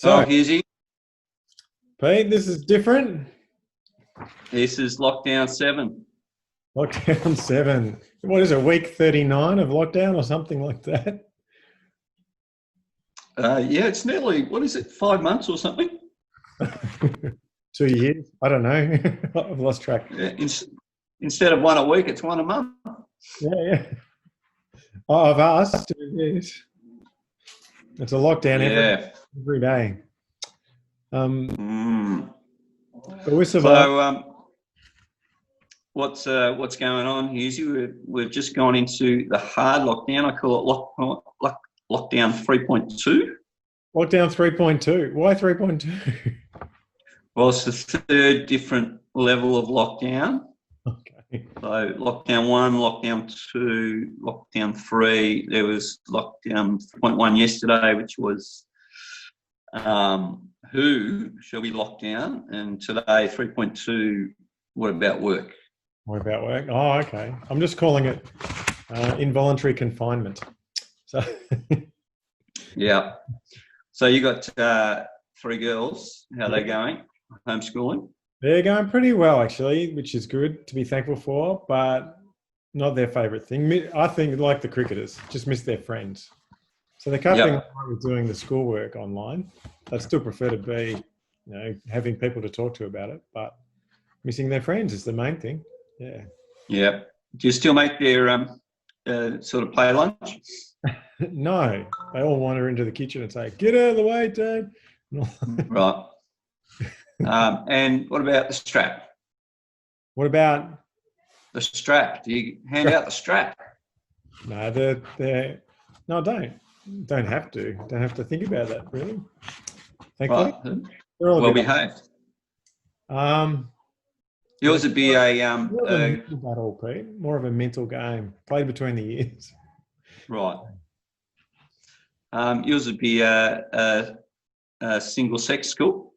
So, Oh, here's he. Pete, this is different. This is lockdown 7. Lockdown 7. What is it, week 39 of lockdown or something like that? Yeah, it's nearly, what is it, 5 months or something? 2 years? I don't know. I've lost track. Yeah, instead of 1 a week, it's 1 a month. Yeah. Oh, I've asked 2 years. It's a lockdown every day. But we survived. So, what's going on here? We've just gone into the hard lockdown. I call it lockdown 3.2. Lockdown 3.2. Why 3.2? Well, it's the third different level of lockdown. Okay. So lockdown 1, lockdown 2, lockdown 3. There was lockdown 3.1 yesterday, which was who shall we lock down? And today 3.2, what about work? What about work? Oh, okay. I'm just calling it involuntary confinement. So Yeah. So you got 3 girls. How are they going? Homeschooling? they're going pretty well, actually, which is good to be thankful for, but not their favourite thing. I think, like the cricketers, just miss their friends. So they're coping with doing the schoolwork online. I'd still prefer to be, having people to talk to about it, but missing their friends is the main thing. Yeah. Yeah. Do you still make their sort of play lunch? No, they all wander into the kitchen and say, "Get out of the way, Dad." Right. And what about the strap? What about The strap? Do you hand out the strap? no? No, I don't have to. Don't have to think about that really. Thankfully, Right. they're all Well good. behaved. Um, Yours would be a more of a mental battle, Pete. More of a mental game played between the ears. right. Yours would be a single-sex school.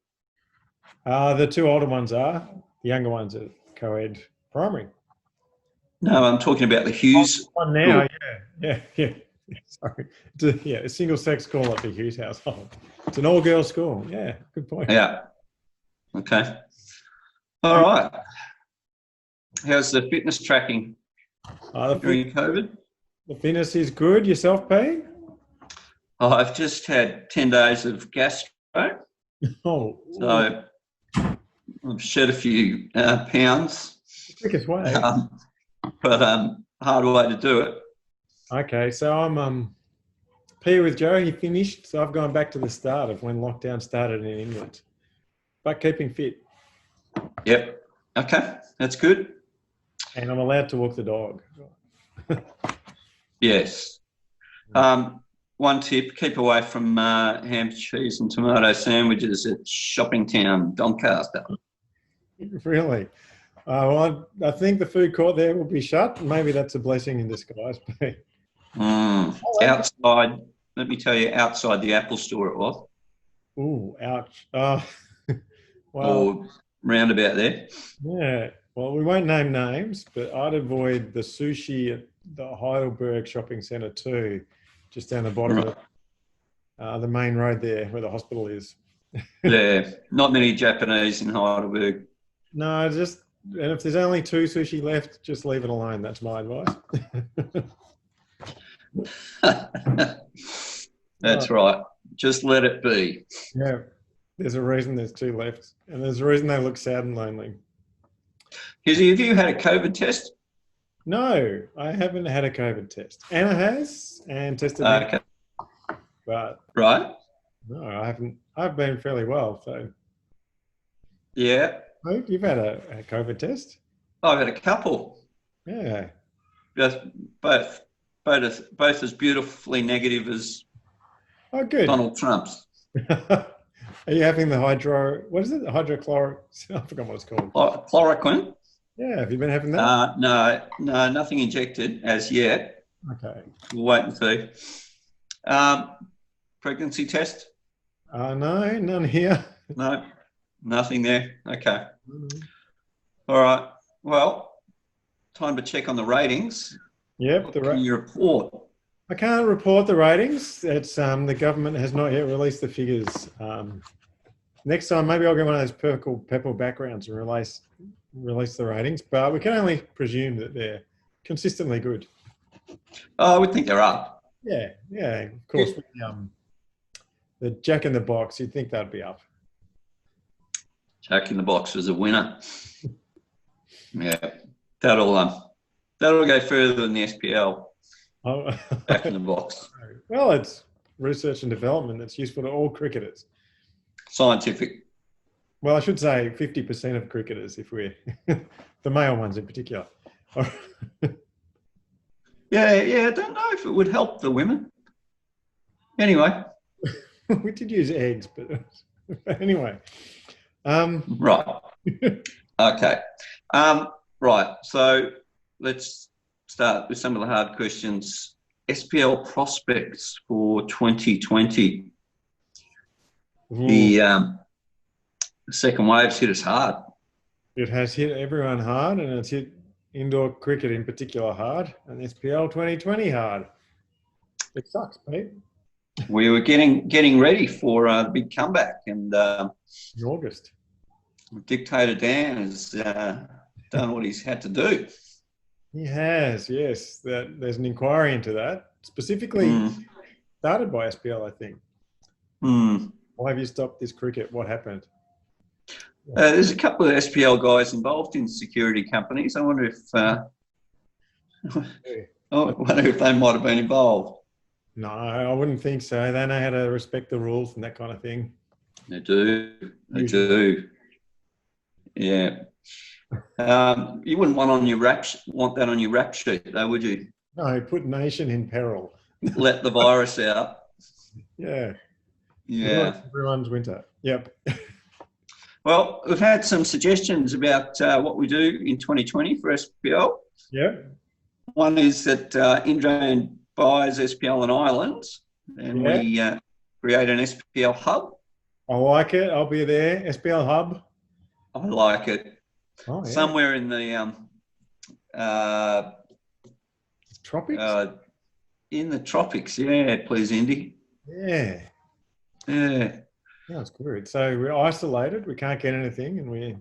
The 2 older ones are. The younger ones are co-ed primary. No, I'm talking about the Hughes. One now, yeah. Sorry. A single-sex school at the Hughes household. It's an all-girls school. Yeah, good point. Yeah. Okay. All right. How's the fitness tracking during COVID? The fitness is good. Yourself, Pete? Oh, I've just had 10 days of gastro. Oh. So I've shed a few pounds. Quickest way. But hard way to do it. Okay, so I'm P with Joe. He finished, so I've gone back to the start of when lockdown started in England. But keeping fit. Yep. Okay, that's good. And I'm allowed to walk the dog. Yes. One tip, keep away from ham, cheese and tomato sandwiches at Shopping Town, Doncaster. Really? Well, I think the food court there will be shut. Maybe that's a blessing in disguise. Outside, let me tell you, outside the Apple store it was. Ooh, ouch. Well, or round about there. Yeah. Well, we won't name names, but I'd avoid the sushi at the Heidelberg Shopping Centre too, just down the bottom of the main road there where the hospital is. Yeah, not many Japanese in Heidelberg. No, and if there's only 2 sushi left, just leave it alone. That's my advice. That's right. Just let it be. Yeah. There's a reason there's 2 left. And there's a reason they look sad and lonely. Have you had a COVID test? No, I haven't had a COVID test. Anna has and tested Okay. But right. No, I haven't. I've been fairly well, so. Yeah. You've had a COVID test? I've had a couple. Yeah. Just both as beautifully negative as Donald Trump's. Are you having the what is it? The hydrochloric? I forgot what it's called. Chloroquine? Yeah, have you been having that? No, nothing injected as yet. Okay. We'll wait and see. Pregnancy test? No, none here. No, nothing there. Okay. All right. Well, time to check on the ratings. Yep. What can you report? I can't report the ratings. It's the government has not yet released the figures. Next time, maybe I'll get one of those purple backgrounds and release the ratings. But we can only presume that they're consistently good. Oh, I would think they're up. Yeah. Of course, with the Jack in the Box, you'd think that'd be up. Jack in the Box was a winner. Yeah, that'll go further than the SPL. Oh. Jack in the Box. Well, it's research and development that's useful to all cricketers. Scientific. Well, I should say 50% of cricketers, if we're the male ones in particular. Yeah, I don't know if it would help the women. Anyway. We did use eggs, but anyway. Right. Okay. Right. So let's start with some of the hard questions. SPL prospects for 2020. The second wave's hit us hard. It has hit everyone hard, and it's hit indoor cricket in particular hard, and SPL 2020 hard. It sucks, mate. We were getting ready for the big comeback, and in August, Dictator Dan has done what he's had to do. He has, yes. There's an inquiry into that, specifically started by SPL, I think. Why have you stopped this cricket? What happened? There's a couple of SPL guys involved in security companies. I wonder if they might have been involved. No, I wouldn't think so. They know how to respect the rules and that kind of thing. They do. They do. Yeah. You wouldn't want that on your rap sheet, though, would you? No, put nation in peril. Let the virus out. Yeah. Yeah. Everyone's winter. Yep. Well, we've had some suggestions about what we do in 2020 for SPL. Yep. One is that Indra buys SPL and Ireland, and we create an SPL Hub. I like it. I'll be there. SPL Hub. I like it. Oh, yeah. Somewhere in the tropics. In the tropics, yeah. Please, Indy. Yeah. Yeah. That's good. So we're isolated. We can't get anything, and we're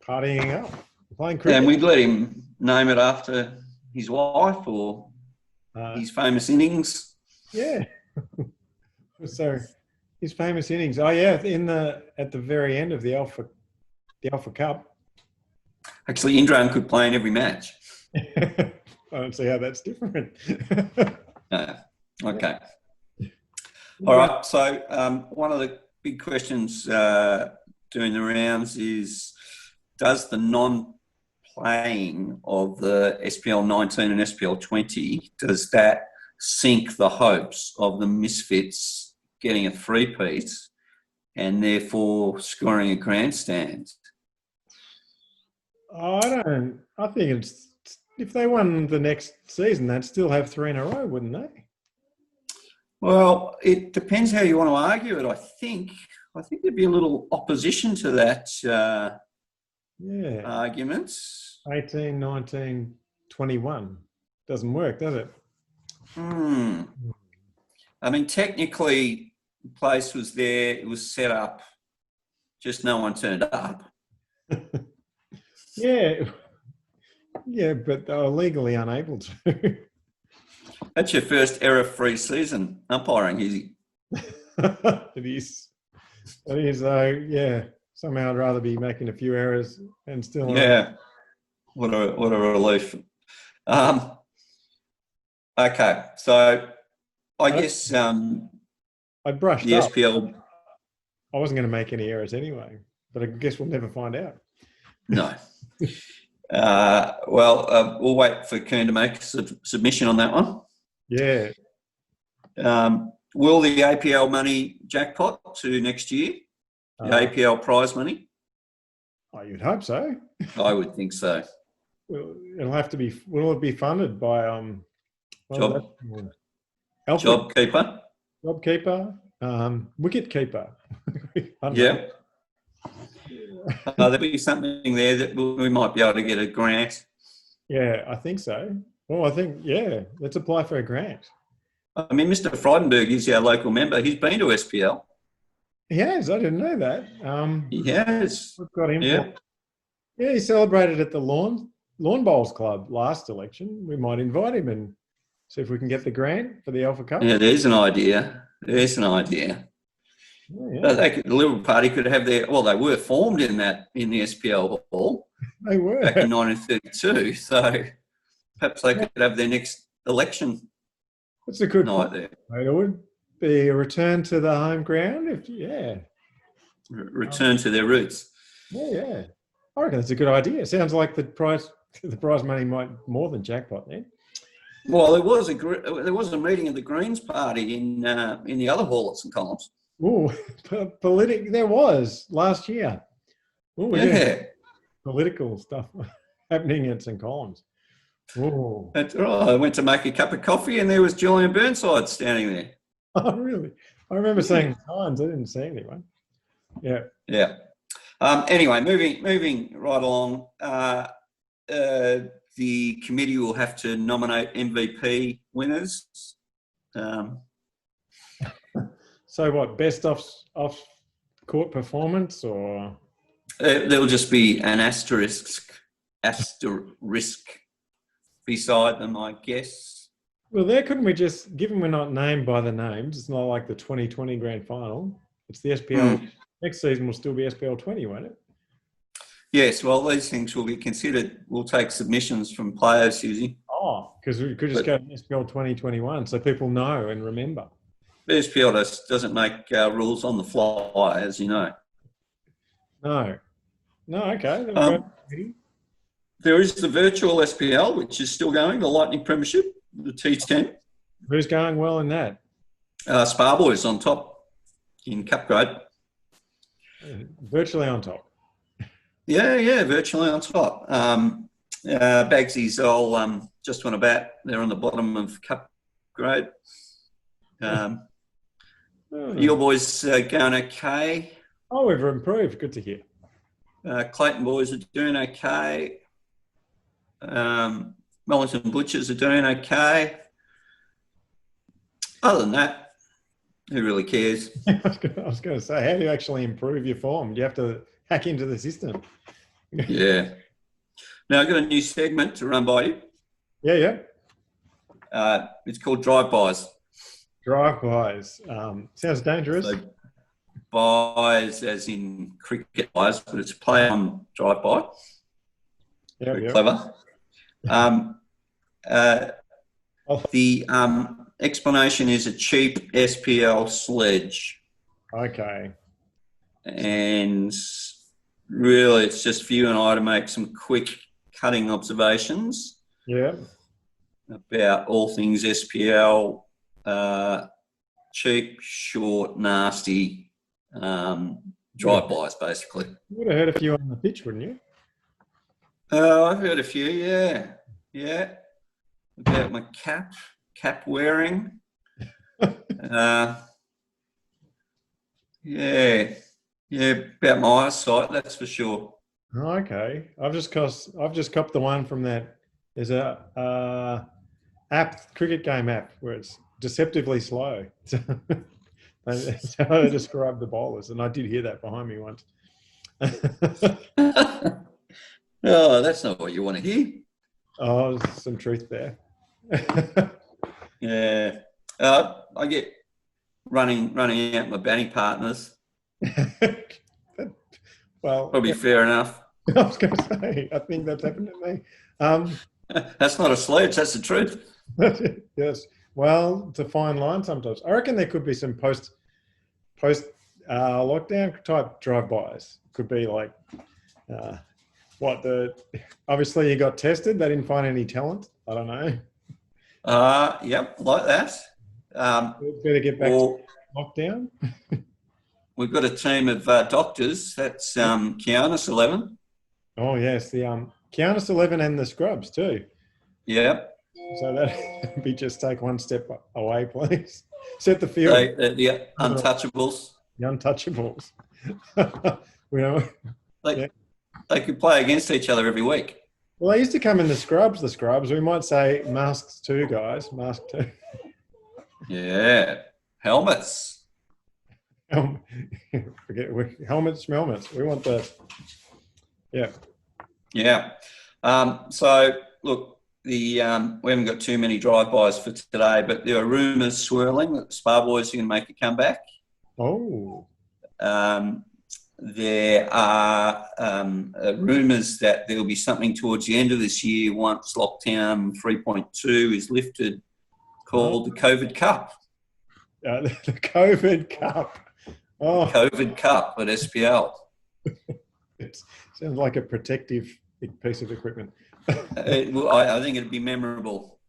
partying up. We're playing cricket. And we'd let him name it after his wife or his famous innings. Yeah. So his famous innings. Oh yeah, at the very end of the Alpha Cup. Actually, Indra could play in every match. I don't see how that's different. Okay. All right. So one of the big questions doing the rounds is, does the non-playing of the SPL 19 and SPL 20, does that sink the hopes of the Misfits getting a three-peat and therefore scoring a grandstand? I think it's, if they won the next season, they'd still have 3 in a row, wouldn't they? Well, it depends how you want to argue it. I think there'd be a little opposition to that argument. 18, 19, 21. Doesn't work, does it? I mean, technically, the place was there. It was set up. Just no one turned up. Yeah, but they were legally unable to. That's your first error-free season umpiring, Izzy. It is. Yeah. Somehow I'd rather be making a few errors and still. Yeah. What a relief. Okay, so I guess I brushed the up. SPL. I wasn't going to make any errors anyway, but I guess we'll never find out. No. We'll wait for Kern to make a submission on that one. Yeah. Will the APL money jackpot to next year? The APL prize money? Oh, you'd hope so. I would think so. Well, it'll have to be. Will it be funded by JobKeeper, wicket keeper? Yeah. There'll be something there that we might be able to get a grant. Yeah, I think so. Well, let's apply for a grant. I mean, Mr. Frydenberg is our local member. He's been to SPL. He has. I didn't know that. He has. We've got him. Yeah. Yeah, he celebrated at the Lawn Bowls Club last election. We might invite him and see if we can get the grant for the Alpha Cup. Yeah, there's an idea. There's an idea. Oh, yeah. The Liberal Party could have they were formed in the SPL Hall. They were. Back in 1932. So perhaps they could have their next election. That's a good night point. There. It would be a return to the home ground. Return to thea roots. Yeah. I reckon that's a good idea. It sounds like the prize money might more than jackpot then. Well, there was a meeting of the Greens Party in the other hall at St Columns. Oh, there was last year. Oh, yeah. Political stuff happening at St Columns. Oh. That's right. I went to make a cup of coffee and there was Julian Burnside standing there. Oh, really? I remember seeing signs. I didn't see anyone. Yeah. Yeah. Anyway, moving right along, the committee will have to nominate MVP winners. So what, best off court performance or? There'll just be an asterisk beside them, I guess. Well, couldn't we just, given we're not named by the names, it's not like the 2020 grand final, it's the SPL. Next season will still be SPL 20, won't it? Yes, well, these things will be considered. We'll take submissions from players, Susie. Oh, because we could just go to SPL 2021 so people know and remember. The SPL doesn't make rules on the fly, as you know. No, okay. There is the virtual SPL, which is still going, the Lightning Premiership, the T10. Who's going well in that? Spa Boys on top in Cup grade. Virtually on top. Yeah, virtually on top. Bagsy's all just went about. They're on the bottom of Cup grade. Your boys going okay. Oh, we've improved. Good to hear. Clayton boys are doing okay. Wellington Butchers are doing okay. Other than that, who really cares? I was going to say, how do you actually improve your form? Do you have to hack into the system? Yeah. Now, I've got a new segment to run by you. Yeah. It's called Drive-Bys. Drive-bys. Sounds dangerous. So, buys as in cricket buys, but it's play on drive-by. Very clever. The explanation is a cheap SPL sledge. Okay. And really, it's just for you and I to make some quick cutting observations. Yeah. About all things SPL, cheap, short, nasty drive-bys, basically. You would have heard a few on the pitch, wouldn't you? I've heard a few, yeah. About my cap wearing. About my eyesight, that's for sure. Okay, I've just copped the one from that. There's a cricket game app where it's deceptively slow. That's how they describe the bowlers, and I did hear that behind me once. Oh, that's not what you want to hear. Oh, there's some truth there. Yeah, I get running out my batting partners. Well, probably fair enough. I was going to say, I think that's happened to me. That's not a sledge, that's the truth. Yes. Well, it's a fine line sometimes. I reckon there could be some post lockdown type drive-bys. Could be like, obviously you got tested. They didn't find any talent. I don't know. Yep, like that. Better get back to lockdown. We've got a team of doctors. That's Kianis 11. Oh yes, the Kianis 11 and the Scrubs too. Yep. So that be just take one step away, please. Set the field. The untouchables. The untouchables. They could play against each other every week. Well, they used to come in the Scrubs. We might say masks 2, guys. Mask 2. Yeah. Helmets. Forget helmets, schmelmets. We want that. Yeah. Yeah. So look, we haven't got too many drive-bys for today, but there are rumours swirling that the Spa Boys are going to make a comeback. Oh. There are rumours that there will be something towards the end of this year once lockdown 3.2 is lifted, called the COVID Cup. The COVID Cup. Oh. The COVID Cup at SPL. It sounds like a protective piece of equipment. I think it'd be memorable.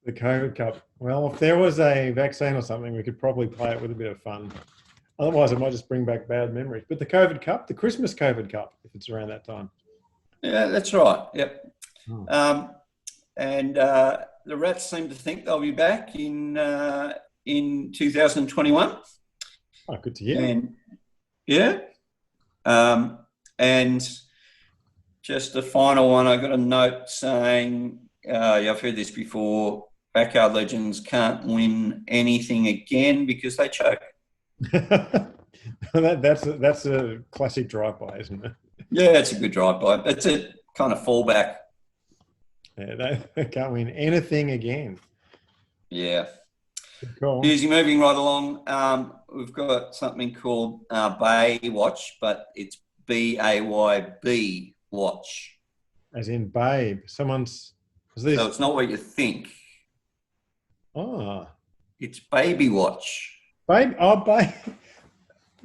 The COVID Cup. Well, if there was a vaccine or something, we could probably play it with a bit of fun. Otherwise, it might just bring back bad memories. But the COVID Cup, the Christmas COVID Cup, if it's around that time. Yeah, that's right. Yep. Oh. And the Rats seem to think they'll be back in 2021. Oh, good to hear. And yeah. And just a final one, I got a note saying, I've heard this before, backyard legends can't win anything again because they choke. That's a classic drive-by, isn't it? Yeah, it's a good drive-by. It's a kind of fallback. Yeah, they can't win anything again. Yeah. Cool. Easy, moving right along. We've got something called Bay Watch, but it's BAYB Watch. As in babe. Someone's... So it's not what you think. Oh. It's Baby Watch. Babe? Oh, babe.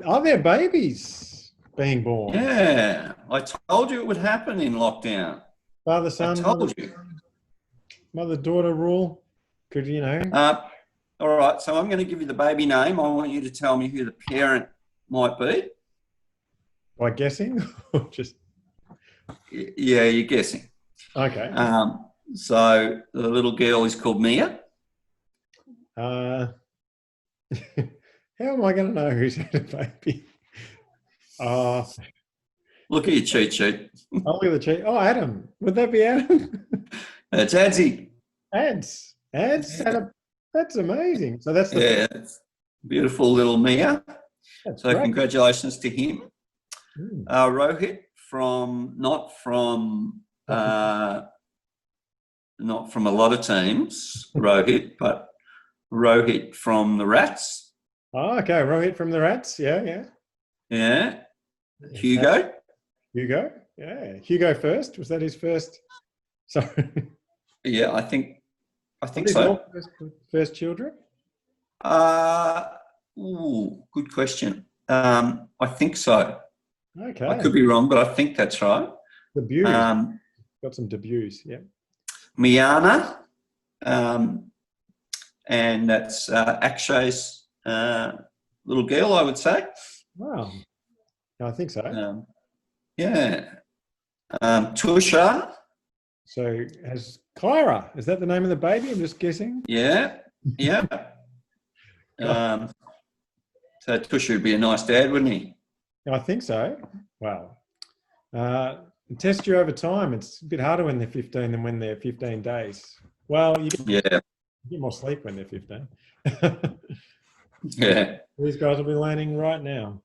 Are there babies being born? Yeah. I told you it would happen in lockdown. Father, son, I told you. Mother-daughter rule. Could you know? All right. So I'm going to give you the baby name. I want you to tell me who the parent might be. By guessing? Or just... Yeah, you're guessing. Okay. So the little girl is called Mia. How am I going to know who's had a baby? Look at your cheat sheet. Oh, look at the cheat. Oh, Adam. Would that be Adam? It's Adsy. Ads. That's amazing. So that's the beautiful little Mia. That's so great. Congratulations to him. Rohit not from a lot of teams, Rohit, but Rohit from the Rats. Oh, okay. Rohit from the Rats. Yeah. Hugo. Yeah. Hugo first. Was that his first? Sorry. Yeah, I think so. First children? Good question. I think so. Okay. I could be wrong, but I think that's right. Debuts. Got some debuts, yeah. Miana, and that's Akshay's little girl, I would say. Wow. I think so. Tusha. So has Clara, is that the name of the baby? I'm just guessing. Yeah. So Tusha would be a nice dad, wouldn't he? I think so. Wow. Test you over time. It's a bit harder when they're 15 than when they're 15 days. Well, you get more sleep when they're 15. Yeah. These guys will be learning right now.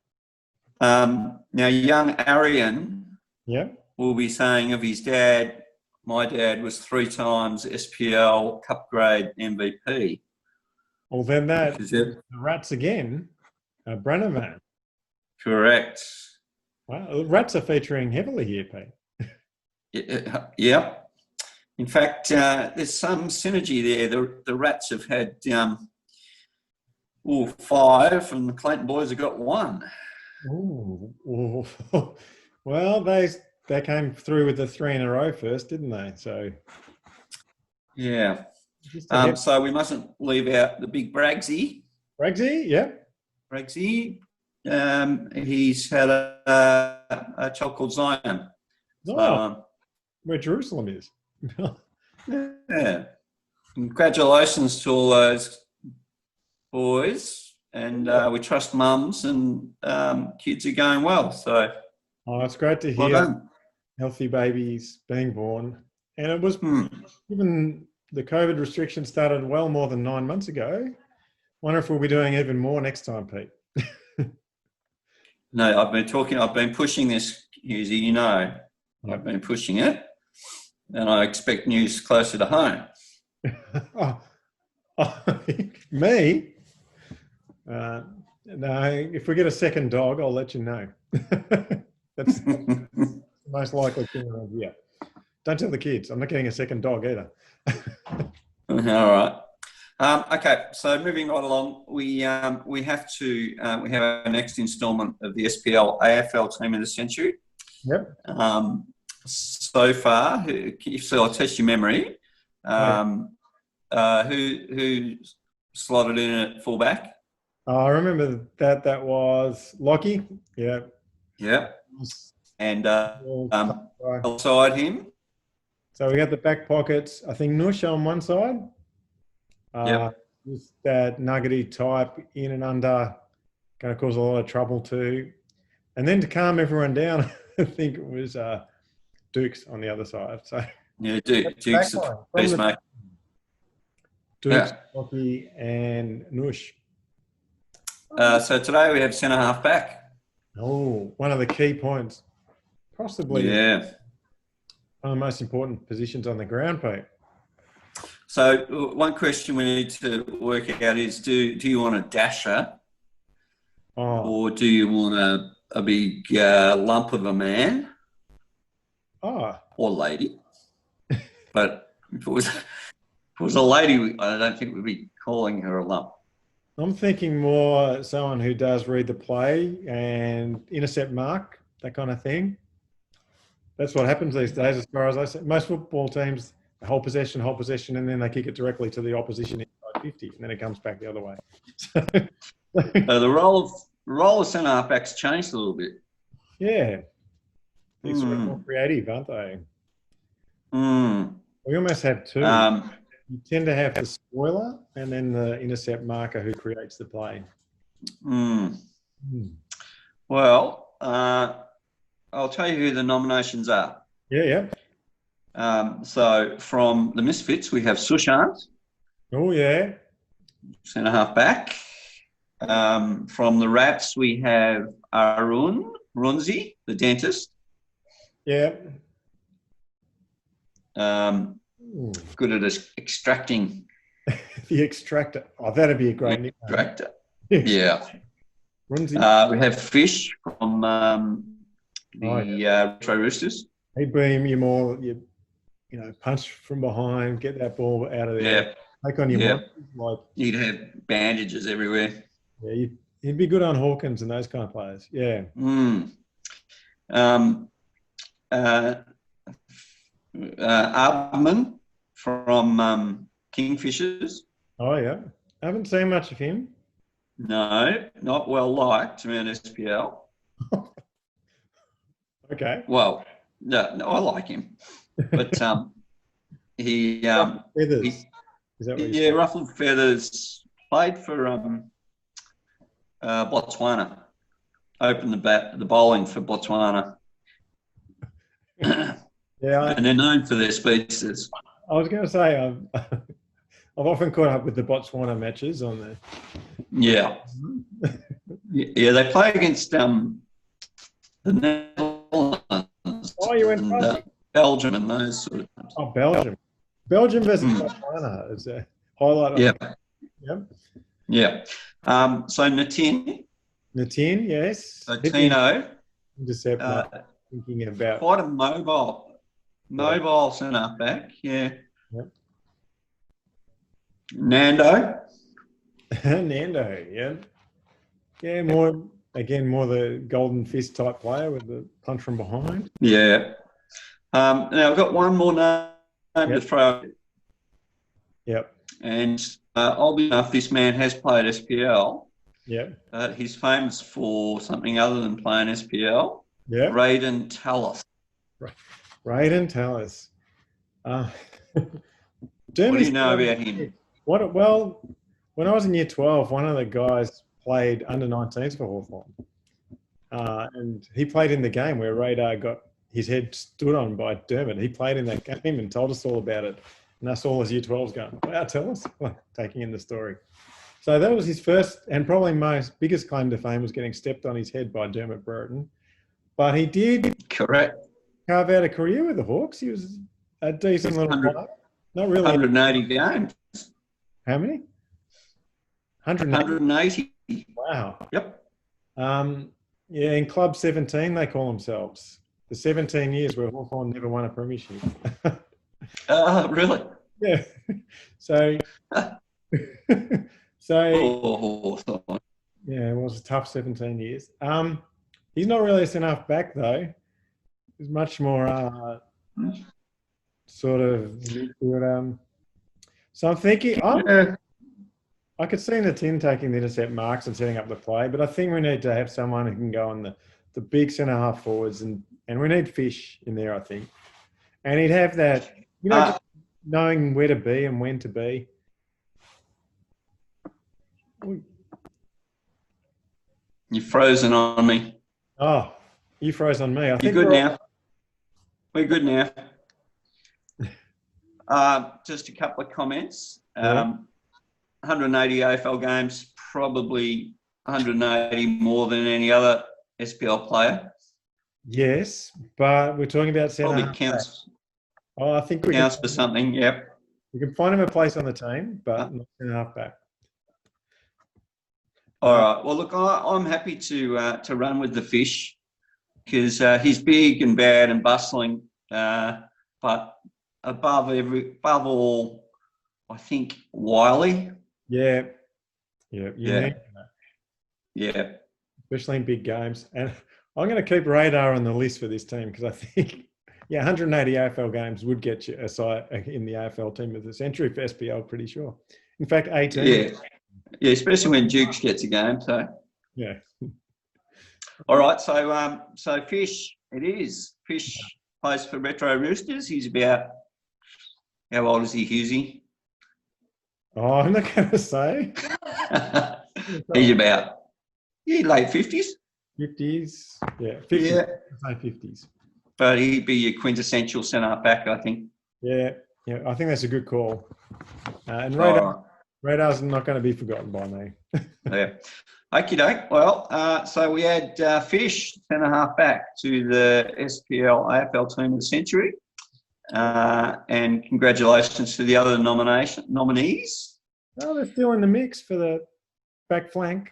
Now, young Arian will be saying of his dad, my dad was 3 times SPL Cup grade MVP. Well, then the Rats again, Branovan. Correct. Wow, Rats are featuring heavily here, Pete. Yeah. In fact, there's some synergy there. The Rats have had 5, and the Clayton boys have got 1. Ooh. Well, they came through with the 3 in a row first, didn't they? So yeah. So we mustn't leave out the big Bragsy. Bragsy, yeah. Bragsy. He's had a child called Zion. Oh, where Jerusalem is. Yeah. Congratulations to all those boys, and we trust mums and kids are going well. So, it's great to hear healthy babies being born. And it was given the COVID restrictions started well more than 9 months ago. Wonder if we'll be doing even more next time, Pete. No, I've been pushing this, Husey, you know. I've been pushing it, and I expect news closer to home. Me? No, if we get a second dog, I'll let you know. That's the most likely thing around here. Don't tell the kids. I'm not getting a second dog either. All right. Okay, so moving right along, we have our next instalment of the SPL AFL Team of the Century. Yep. So far, so I'll test your memory. Who slotted in at fullback? I remember that. That was Lockie. Yeah. Yeah. And alongside him. So we got the back pockets. I think Nush on one side. Just that nuggety type in and under, going to cause a lot of trouble too. And then to calm everyone down, I think it was Dukes on the other side. So yeah, Dukes the peacemaker. Dukes, Lockie, and Nush. So today we have centre half back. Oh, one of the key points. Possibly one of the most important positions on the ground, Pete. So one question we need to work out is, do you want a dasher or do you want a big lump of a man or lady? But if it was a lady, I don't think we'd be calling her a lump. I'm thinking more someone who does read the play and intercept mark, that kind of thing. That's what happens these days, as far as I see. Most football teams, hold possession, and then they kick it directly to the opposition inside 50, and then it comes back the other way. So the role of centre half back's changed a little bit. Yeah, they're sort of more creative, aren't they? We almost have two. You tend to have the spoiler and then the intercept marker who creates the play. Well, I'll tell you who the nominations are. Yeah. So from the Misfits, we have Sushant. Oh, yeah. Centre half back. From the Rats, we have Arun Runzi, the dentist. Yeah. Good at extracting. The extractor. Oh, that'd be a great nickname. Extractor. Yeah. Runzi. We have Fish from the Retro Roosters. He'd beam you more, you punch from behind, get that ball out of there. Yeah. Take on your like you'd have bandages everywhere. Yeah, he'd be good on Hawkins and those kind of players. Yeah. Abman from Kingfishers. Oh, yeah. I haven't seen much of him. No, not well liked around SPL. Okay. Well, no, I like him, but he feathers. Is that what yeah, ruffled feathers. Played for Botswana. Opened the bowling for Botswana. Yeah, and they're known for their speedsters. I was going to say I've often caught up with the Botswana matches on there. Yeah, yeah, they play against the Netherlands. Oh, you went and, Belgium and those sort of things. Oh, Belgium versus Botswana is a highlight. Yeah. So Natin, yes. So Tino. Intercept. Thinking about quite a mobile centre back. Yeah. Yep. Nando. Yeah. Yeah, more the golden fist type player with the punch from behind. Yeah. Now I've got one more name to throw. Yep. And oddly enough, this man has played SPL. Yeah. He's famous for something other than playing SPL. Yeah. Rayden Talos. Rayden Talos. What do you know about him? Well, when I was in year 12, one of the guys played under 19s for Hawthorn. And he played in the game where Radar got his head stood on by Dermot. He played in that game and told us all about it. And that's all as year 12s going, wow, tell us, taking in the story. So that was his first and probably most biggest claim to fame, was getting stepped on his head by Dermot Brereton. But he did Correct. carve out a career with the Hawks. He was a decent little player. Not really. 180 games. How many? 180. 180. Wow. Yep. Yeah, in Club 17, they call themselves. The 17 years where Hawthorn never won a premiership. Really? Yeah. So, Hawthorn. Yeah, it was a tough 17 years. He's not really a centre-half back, though. He's much more sort of midfield. So I'm thinking, I could see the tin taking the intercept marks and setting up the play, but I think we need to have someone who can go on the big centre-half forwards, and we need Fish in there, I think. And he'd have that, just knowing where to be and when to be. You're frozen on me. Oh, you froze on me. I think you're good now. We're good now. Just a couple of comments. 180 AFL games, probably 180 more than any other SPL player. Yes, but we're talking about centre. Probably counts. Oh, I think we counts for something. Yep. We can find him a place on the team, but not centre half back. All right. Well, look, I'm happy to run with the Fish, because he's big and bad and bustling, but above all, I think Wiley. Yeah. You need that. Yeah. Especially in big games. And I'm going to keep Radar on the list for this team, because I think, 180 AFL games would get you a side in the AFL team of the century for SPL, pretty sure. In fact, 18. Yeah, especially when Dukes gets a game. So yeah. All right, so Fish, it is. Fish plays for Retro Roosters. He's about, how old is he, Hughesy? Oh, I'm not going to say. He's about late 50s. 50s, yeah, 50s. Yeah. Say 50s. But he'd be your quintessential centre back, I think. Yeah, I think that's a good call. And Radar's not going to be forgotten by me. Yeah. Okie doke. Well, so we add Fish, centre half back, to the SPL AFL Team of the Century. And congratulations to the other nominees. Oh, they're still in the mix for the back flank.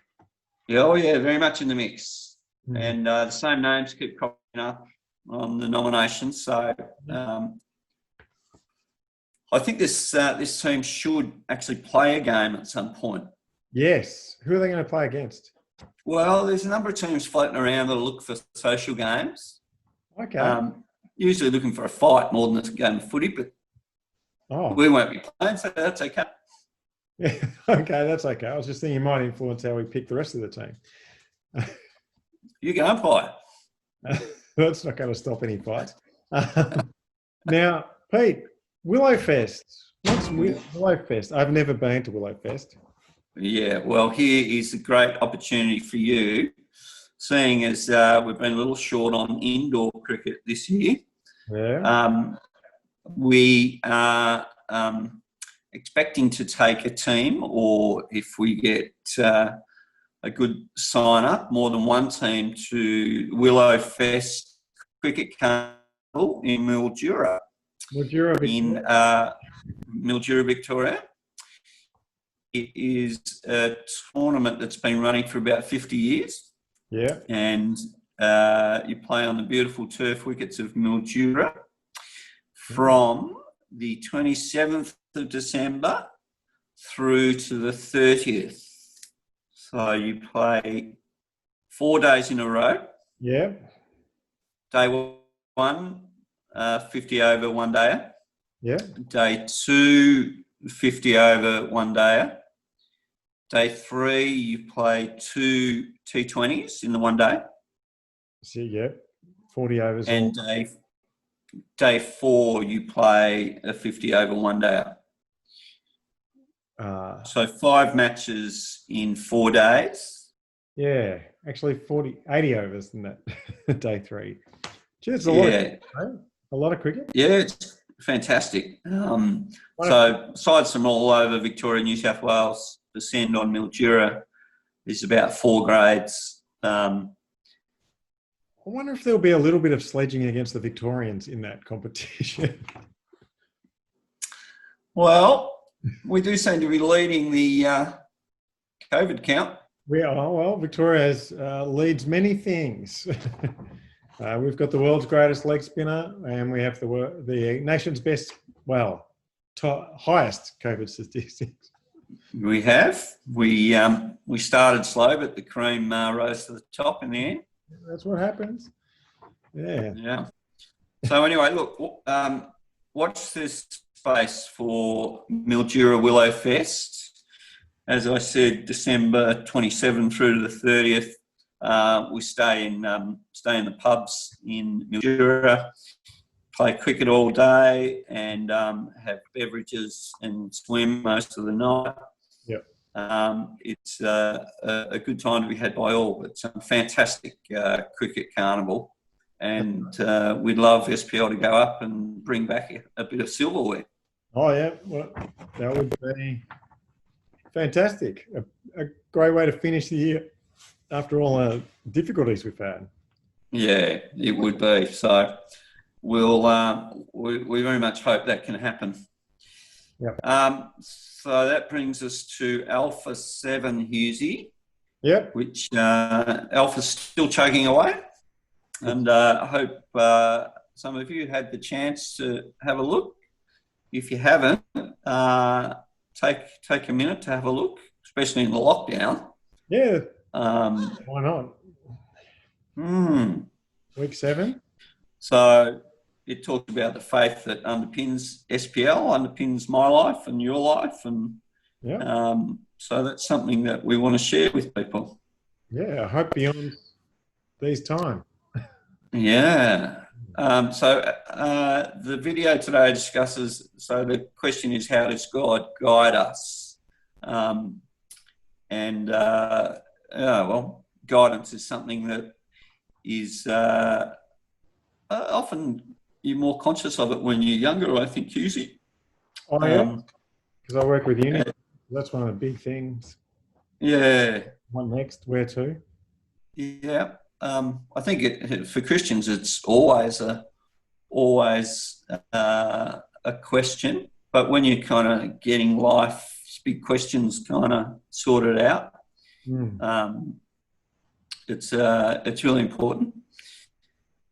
Yeah, very much in the mix. And the same names keep cropping up on the nominations. So I think this team should actually play a game at some point. Yes. Who are they going to play against? Well, there's a number of teams floating around that look for social games. Okay. Usually looking for a fight more than a game of footy, but we won't be playing, so that's okay. Yeah, okay, that's okay. I was just thinking it might influence how we pick the rest of the team. You go and play. That's not going to stop any fights. Now, Pete, Willowfest. What's Willowfest? I've never been to Willowfest. Yeah, well, here is a great opportunity for you, seeing as we've been a little short on indoor cricket this year. Yeah. We are expecting to take a team, or if we get a good sign-up, more than one team, to Willowfest Cricket Carnival in Mildura. Mildura, Victoria. It is a tournament that's been running for about 50 years. Yeah. And you play on the beautiful turf wickets of Mildura from the 27th of December through to the 30th. So you play 4 days in a row. Yeah. Day 1, 50 over 1 day. Yeah. Day 2, 50 over 1 day. Day 3, you play 2 T20s in the 1 day. So, yeah, 40 overs. And day 4, you play a 50 over 1 day. So 5 matches in 4 days. Yeah, actually 80 overs in that day 3. Gee, it's a lot of cricket. Yeah, it's fantastic. So sides from all over Victoria, New South Wales, descend on Mildura is about 4 grades. I wonder if there'll be a little bit of sledging against the Victorians in that competition. Well, we do seem to be leading the COVID count. We are. Well, Victoria leads many things. We've got the world's greatest leg spinner, and we have the nation's best, highest COVID statistics. We have. We started slow, but the cream rose to the top in the end. That's what happens. Yeah. Yeah. So anyway, look, watch this space for Mildura Willow Fest. As I said, December 27 through to the 30th. We stay in the pubs in Mildura, play cricket all day, and have beverages and swim most of the night. Yep. It's a good time to be had by all. It's a fantastic cricket carnival, and we'd love SPL to go up and bring back a bit of silverware. Oh yeah, well, that would be fantastic. A great way to finish the year after all the difficulties we've had. Yeah, it would be. So we very much hope that can happen. Yep. So that brings us to Alpha 7, Husey. Yep. Which Alpha's still chugging away. And I hope some of you had the chance to have a look. If you haven't, take a minute to have a look, especially in the lockdown. Yeah. Why not? Week 7. So it talks about the faith that underpins SPL, underpins my life and your life, and so that's something that we want to share with people. Yeah, I hope beyond these times. Yeah. So the video today discusses, so the question is, how does God guide us? Guidance is something that is often you're more conscious of it when you're younger, I think, Husey. Oh, yeah, because I work with uni. That's one of the big things. Yeah. What next? Where to? Yeah. I think for Christians, it's always a question. But when you're kind of getting life's big questions kind of sorted out, it's really important.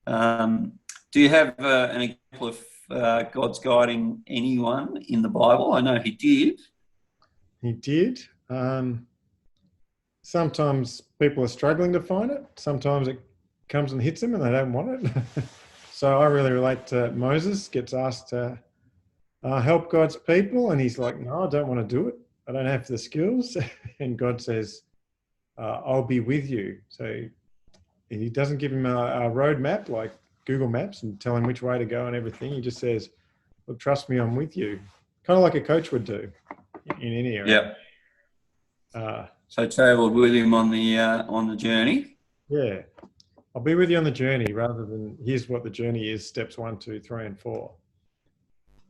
Do you have an example of God's guiding anyone in the Bible? I know He did. He did. Sometimes people are struggling to find it. Sometimes it comes and hits them and they don't want it. So I really relate to Moses, gets asked to help God's people, and he's like, no, I don't want to do it. I don't have the skills. And God says, I'll be with you. So he doesn't give him a roadmap like Google Maps and tell him which way to go and everything. He just says, well, trust me, I'm with you. Kind of like a coach would do in any area. Yeah. So travelled with him on the journey. Yeah. I'll be with you on the journey rather than here's what the journey is, steps 1, 2, 3, and 4.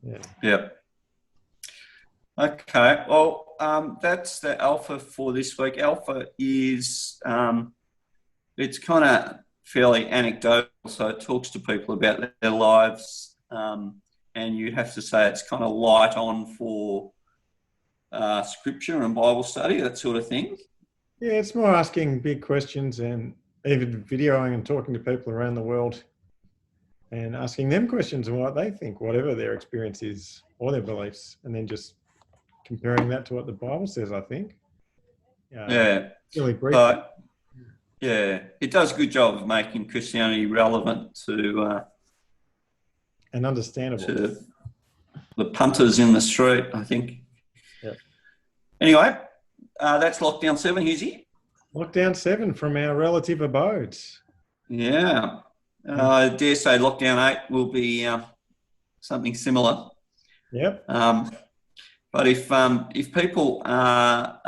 Yeah. Yep. Okay. Well, that's the Alpha for this week. Alpha is it's kind of fairly anecdotal, so it talks to people about their lives, and you have to say it's kind of light on for scripture and Bible study, that sort of thing. Yeah, it's more asking big questions and even videoing and talking to people around the world and asking them questions on what they think, whatever their experience is or their beliefs, and then just comparing that to what the Bible says, I think. Yeah. Really brief. Yeah, it does a good job of making Christianity relevant to and understandable to the punters in the street, I think. Yep. Anyway, that's Lockdown 7, Husey. Lockdown 7 from our relative abodes. Yeah. I dare say Lockdown 8 will be something similar. Yep. But if people are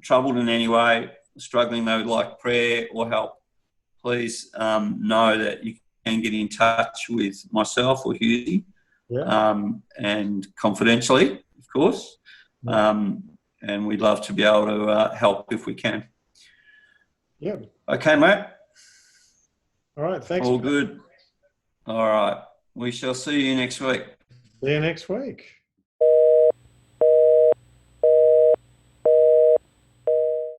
troubled in any way, struggling, they would like prayer or help, please know that you can get in touch with myself or Husey, and confidentially, of course. and we'd love to be able to help if we can. Yeah. Okay, mate. All right. Thanks. All good. All right. We shall see you next week. See you next week.